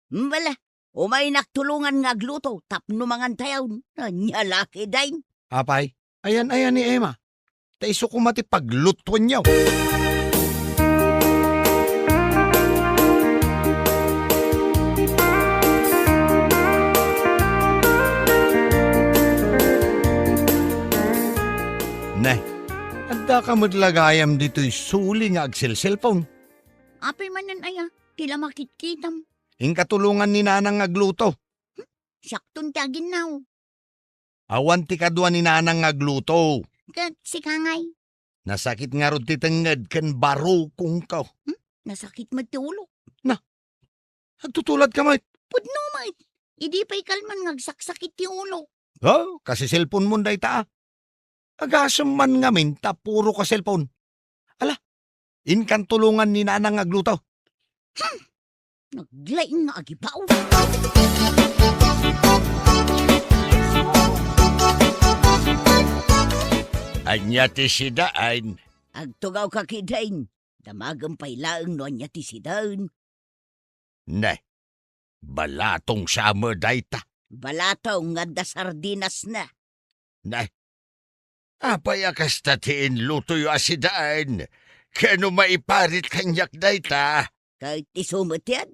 Wala, umay naktulungan nga agluto, tapno mangan tayaw, nanyalaki dayn. Apay, ayan ni Emma. Taiso ko mati paglutwan niyaw. Nay, anda ka madlagayam dito'y suli nga agsil-cellphone. Apay manan aya, tila makitkitam. Ing katulungan ni Nanang agluto. Saktong tagin now. Awan ti kadwa ni Nanang agluto. Kat si kangay, Nasakit nga rod ti tenged ken barokong ka. nasakit mo ti ulo. Agtutulad ka mait. Pudno mait, idi pa'y kalman ngagsaksakit ti ulo. Oh, kasi cellphone mo day ta. Agasam man nga minta, puro ka cellphone. Ala, inkan tulungan ni Nanang agluto. Naglaing nga agibaw. Anya ti sidaan. Agtugaw ka kidain, damagang pa'y laang no anya ti sidaun. Ne, balatong summer day ta. Balataw nga da sardinas na. Ne, apay akas tatiin lutoy asidaan. Kano maiparit kanyak day ta. Kahit isumutiyad.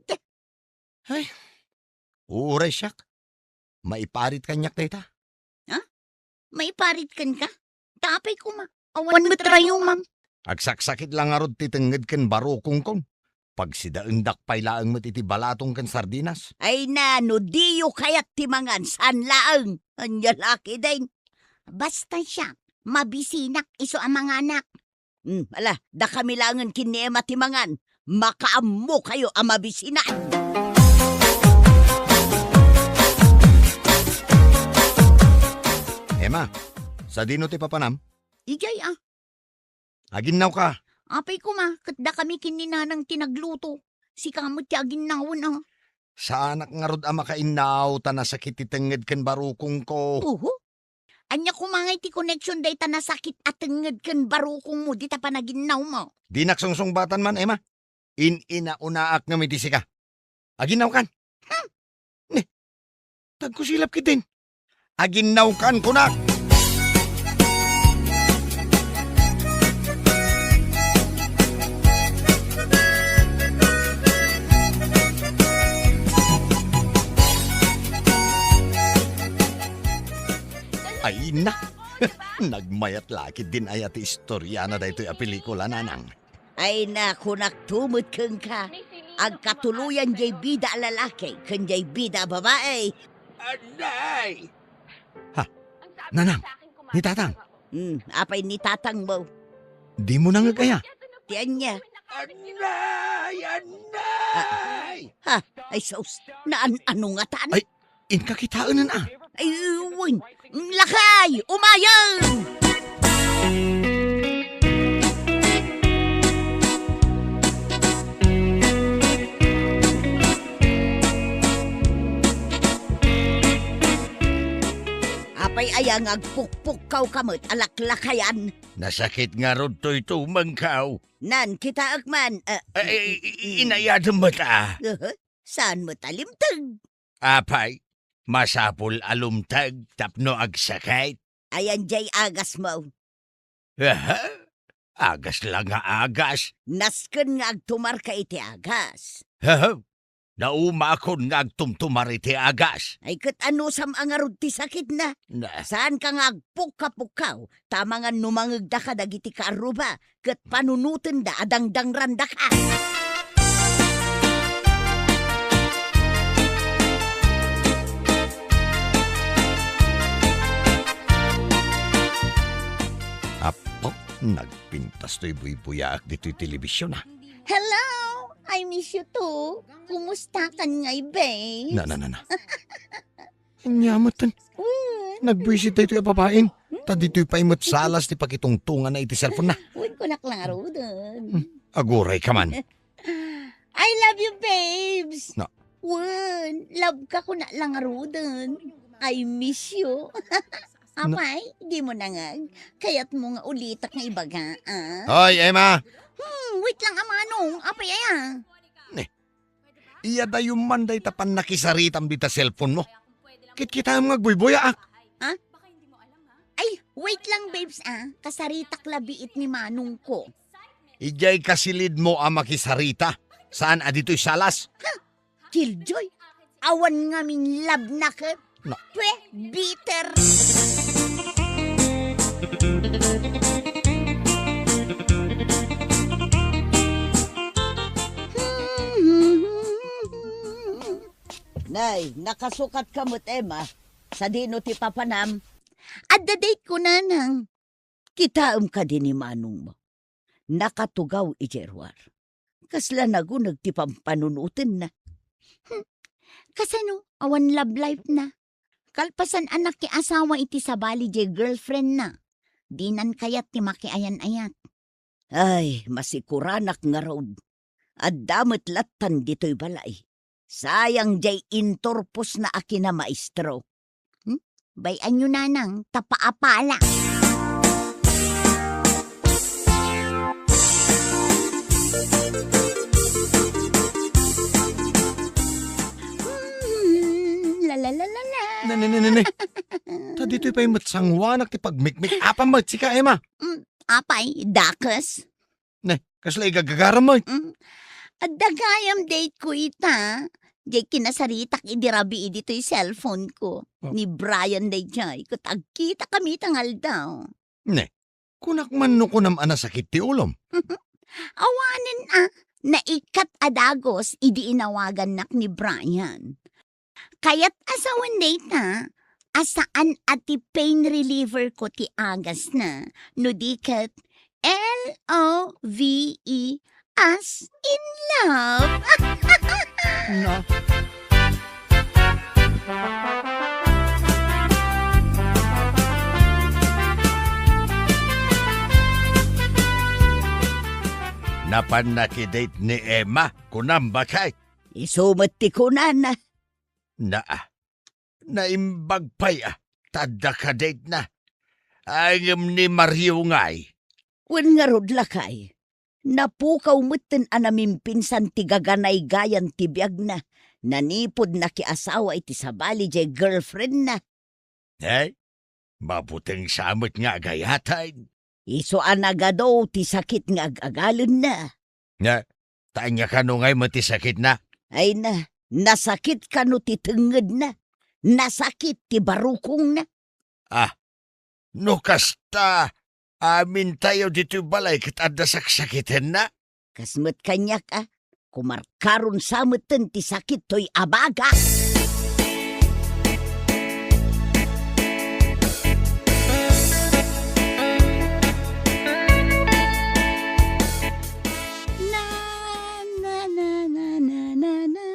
Uray siyak. Maiparit kanyak day ta. May parit kan ka? Tapay ko ma. Awan mo trayo, ma'am. Agsaksakit lang nga rod ti tenged ken barokong kong. Pag sidaendak pay laang matiti balatong ken sardinas. Ay na, no diyo kayat timangan san laang. Anya laki din. Basta siya, mabisinak iso ang mga anak. Ala, da kami langan kinema timangan. Makaammo kayo ang mabisinan. Emma, sa dino ti papanam? Ijay Aginaw ka. apay ko ma, katda kami kininanang tinagluto. Si kamot tiyagin nawon Sa anak nga rod ama kainaw, tanasakit ti tenged ken barukong ko. Uho, Anya kumangay ti connection data na sakit at tenged ken barukong mo di ta panaginaw mo. Di naksungsongbatan man, Emma. Ina-unaak nga mitisi ka. Aginaw kan. Ne, tagkusilap kitin. Aginaw kan kunak. Ay na. Nagmayat lakit din ay ati istorya na daytoy a pelikula nanang. Ay na kunak tumot keng ka. Ag katuluyan jay bida lalaki ken jay bida babae. Anay! Nanang, ni tatang, Apay ni tatang mo. di mo na nga kaya. Tiyan niya. Anay! Anay! Ay sos, ano nga tan? Ay. Inkakitaan na. Ay, uwin. Lakay! Umayan! Apay ayang agpukpukaw kamot alaklakayan. Nasakit nga rod to'y tumangkaw. Nan kita akman. Ay, inayadam mo ta. Saan mo talimtag? Apay, masapul alumtag tapno agsakit. Ayan jay agas mo. Aha, agas lang nga agas. Nasken nga agtumar ka iti agas. Haha, naumakon nga agtumtumar iti agas. Ay kat ano sam angarod ti sakit na. Saan ka nga agpukapukaw? Tama nga numangagda ka dagiti kaaruba. Kat panunutin da adangdang randa ka. Apo, nagpintas to'y buy-buyaak dito'y telebisyon na. Hello! I miss you too. Kumusta ka ngay, babe? Na. Anyamatan. Nag-visit tayo babain. Ta dito'y paimot salas ti pakitungtungan na iti cellphone na. Uy, kunaklaro dun. Aguray ka man. I love you, babes! No. Wen, love ka ko na lang dun. I miss you. Apay, di mo na nga. Kaya't mo nga ulitak nga ibaga, Hoy, Emma! Wait lang, amanong. Apay, Iya da yung manday tapan nakisaritam dita cellphone mo. Kit-kita yung magbuybuyaak. Ay, wait lang, babes, Kasaritak labiit ni manong ko. Ijay kasilid mo ang makisarita. Saan adito'y salas? Killjoy, awan nga min love na ka. No. Pwe, bitter. Nay, nakasukat ka mo't Emma. Sa dino ti papanam. At the date ko na nang. Kitaam ka din ni manong mo. Nakatugaw ijerwar. Kasla nagunag ti pampanunutin na. Kasano, awan love life na. Kalpasan anak ki asawa iti sabali je girlfriend na. Dinan kayat ti makiayan-ayat. Ay, masikuranak nga road. At damat latan dito'y balay. Sayang jay intorpos na akin na maestro. Bayan nyo nanang, tapaapala. La. Ne. Ta dito'y paimot sangwanak ti pagmikmik apamot si ka, Emma. Apay, dakas. Ne, kasla igagagaram mo. At dagayam date ko ita. Jay kinasaritak idirabi dito yung cellphone ko. Ni Brian day jay. Kutagkita kami tangal daw. Ne, kunak man no kunam anasakit ti ulom. Awanin naikat adagos idi inawagan nak ni Brian. Kaya't asawan data, asaan ati pain reliever ko ti agas na, no dikat LOVE as in love. Na. Napanakidate ni Emma kunam bakay. Isumat ti kunan na. Naimbag pa'y tadda ka date na. Angam ni Mario ngay. Wen nga rod lakay. Napukaw mutten anamin pinsan ti gaganay gayan ti biyag na. Nanipod na kiasawa iti sabali jay girlfriend na. Ay, mabuting samot nga gayatan. Iso anagado ti sakit nga agagalon na. Nga, tanya ka no ngay matisakit na. Ay na, nasakit ka no ti tenged na. Nasakit ti barukong na. No kasta, amin tayo dito balay kit adda saksakitin na. Kasmet kanyak kumarkaron samutten ti sakit to'y abaga. Na, na, na, na, na, na, na.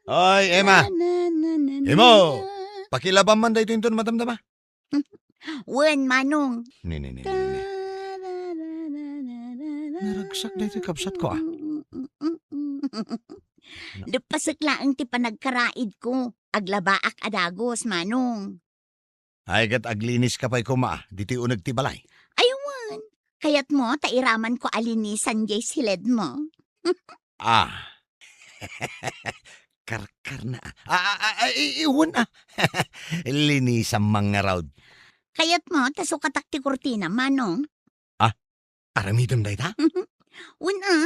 Oy, Emma, Na, na, na, na, na, Imo! na. pakilaban man dito yung madamdama. Wen, Manong. Ni. Naragsak dito kapsat ko Lupasak laang ti panagkaraid ko. Aglabaak adagos, Manong. Ay gat aglinis ka pa'y kuma, dito yung unag tibalay. Aywan. Kayat mo, tairaman ko alinisan jay silid mo. Karkar na. Iwan Linisang mga raud. Kayat mo, tasukatak ti kurtina, Manong. Aramidom day ta? Una,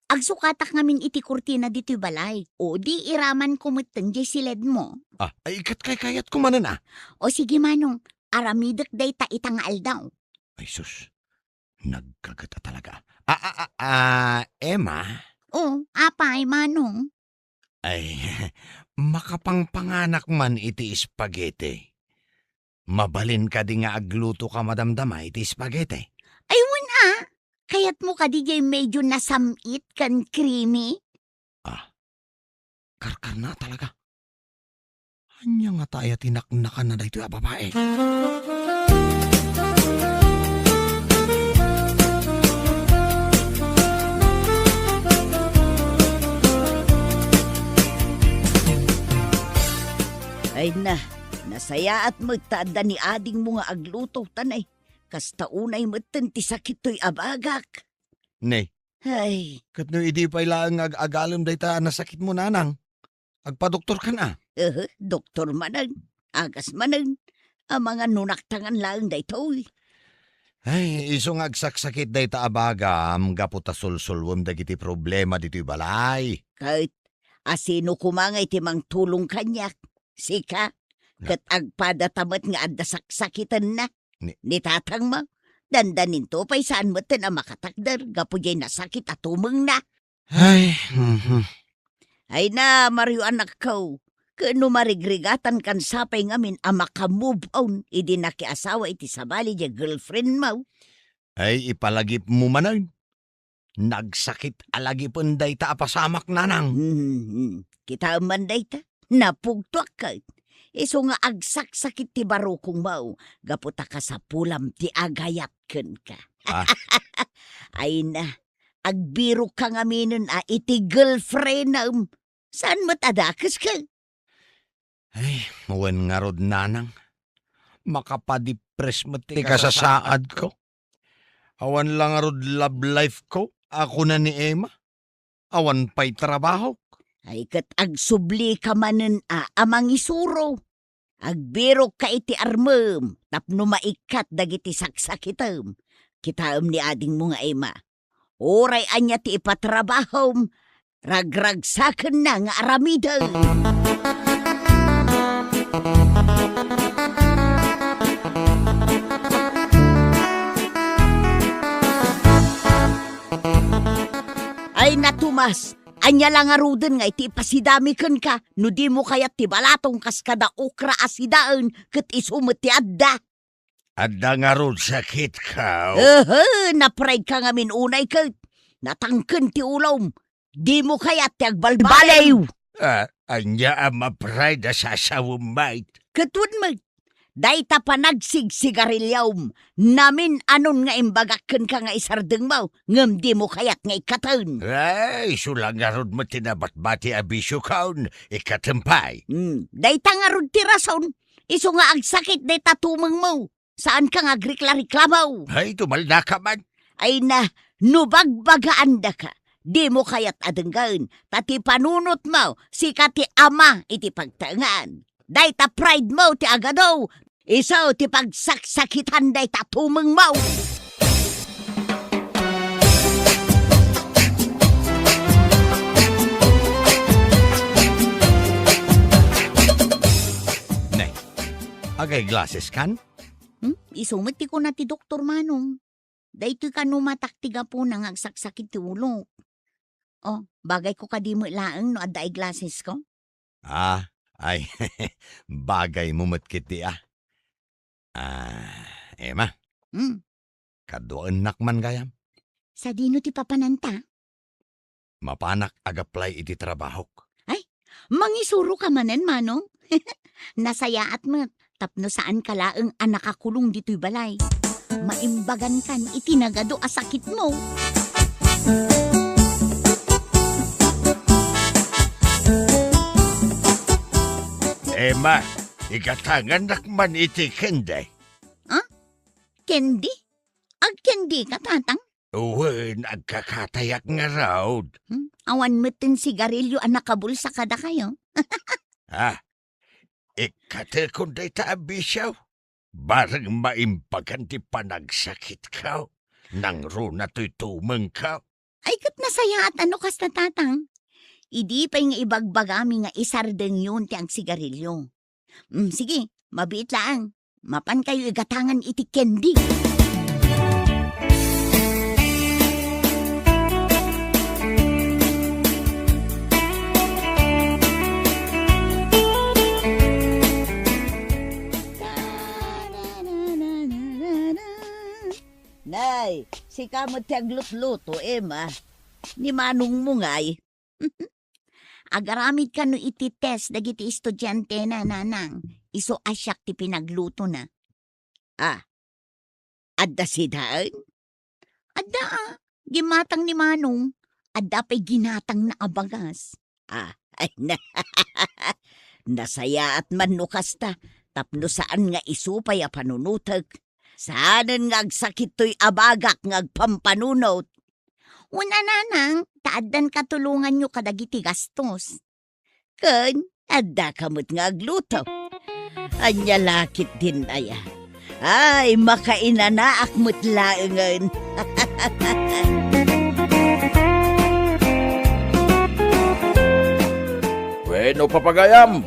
agsukatak ngamin iti kurtina dito'y balay. O di iraman kumutan jay silid mo. Ay ikat kay kayat kumanan O sige, Manong, aramidek day ta itangal daw. Ay sus, nagkagata talaga. Emma? O, apay, Manong. Ay, makapangpanganak man iti spaghetti. Mabalin ka di nga agluto ka madamdama iti spaghetti. Aywan kayat mo ka di jay medyo nasamit kan creamy. Karkar na talaga. Anya nga tayo tinaknakan na dito babae. Ay na, nasaya at magtaanda ni ading mo nga agluto tanay. Kasta unay mutten ti sakit to'y abagak. Nay, Ay, kat no idi pa ilang agalom day ta nasakit mo nanang. Agpa-doktor ka na. doktor manang, agas manang, ang mga nunaktangan lang day to'y. Ay, iso nga agsaksakit day ta abagam, gaputa sulsulwam dagiti problema dito'y balay. Kahit asino kumangay ti mang tulong kanyak. Sika, kat agpadatamat nga adda saksakitan na. Ni tatang mo, dandanin to pa'y saan mo na makatakdar, gapo jay nasakit at tumeng na. Ay, Ay na, Mario anak ko, kano marigrigatan kan sapay ngamin ang makamove on, idi nakiasawa iti sabali jay girlfriend mo. ay ipalagip mo manang. Nagsakit alagi pun day ta apasamak nanang. Kita man day ta, napugtuak ka. Iso nga agsak-sakit ti barukong mau, gaputa ka sa pulam ti agayat ken ka. Ay na, agbiro ka nga minun iti girlfriend na saan matadakas ka? Ay, mawan nga rod nanang. Makapadipres mo ti kasasaad ko. Awan lang nga rod love life ko. Ako na ni Emma. Awan pa'y trabaho. Ay kat agsubli ka manen amang isuro. Agbiro ka iti armem, tapno maikat dagiti saksakitem. Kitaem ni ading mo nga Emma. Oray anya ti ipatrabahom, ragragsaken na nga aramidem. Ay natumas, anya lang aruden nga iti pasidamiken ka, no di mo kayat ti balatong kas kada okra asidaan, ket isumet ti adda. Adda nga rod sakit ka. Napray ka nga minunay ket, natangken ti ulom, di mo kayat ti agbalbalaw. Anya ang mapray da sasawumait. Ketun mo, dayta pa nagsigsigarilyaw, namin anon nga imbagakken ka nga isardeng mo, ngem di mo kayat nga ikatan. Ay, sulang nga rod mo tinabatbati abisyo kaun, ikatempay. Dayta nga rod ti rason, iso nga agsakit dayta tumeng mo. Saan ka nga reklamaw? Ay, tumalda ka man. Ay na, nubagbagaan da ka. Di mo kaya't adenggan. Tati panunot mo, si kati ama iti pagtangan. Day ta pride mo ti agadaw. Isaw ti pagsaksakitan day ta tumeng mo. Nay, agay glasses kan? Isumit ti ko na ti Doktor Manong. Dahito ka numataktiga po nang agsaksakit ti ulo. Oh, bagay ko kadimo laeng no adda glasses ko. Ah, ay, bagay mo matkiti Emma, Hmm, kadoan nakman gayam. sa dino ti papananta? Mapanak agaplay iti trabahok. Mangisuro ka manen, Manong. Nasaya at mo, tapno saan ka laeng anakakulong dito'y balay. Maimbagan kan itinagado asakit mo. Emma, ikatangan nakman iti kenday. Kendi? Ag kendi ka, tatang? Uwan, agkakatayak nga raod. Awan mo tin sigarilyo ang nakabulsa kada kayo. Ikate kunday taabisyaw. Barang maimbagan ti panagsakit ka. Nang runa to'y tumeng ka. Ay kat nasaya at ano kas na tatang? Idi pa nga ibagbagami nga isardeng yun ti ang sigarilyo. Sige, mabiit lang. Mapan kayo igatangan iti kendi. Nay, si kamot tiyag luto, Emma. Ni Manong mo ngay. Agaramid ka no iti test dagiti estudyante na nanang. Iso asyak ti pinagluto na. Adda si daan? Adda gimatang ni Manong. Adda pa'y ginatang na abagas. Ay na. Nasaya at manukas ta. Tapno saan nga isupay a panunutag. Saanan nga agsakit to'y abagak nga agpampanunot. Una nanang, taaddan katulungan nyo kadagiti gastos. Kan, adda kamot nga agluto. Anya lakit din aya. Ay, makainanaak mo't laengan. Bueno, papagayam,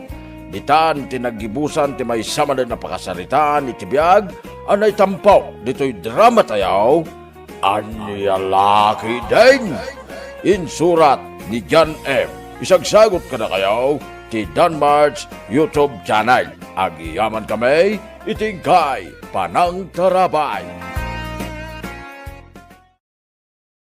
ditan tinagibusan ti may sama na napakasaritaan iti biyag, anay tampaw, dito'y drama tayaw, Anya Laki din. Insurat ni John M. Isagsagot ka na kayaw, ti Danmar's YouTube channel. Agiyaman kami, itingkay, panang tarabay.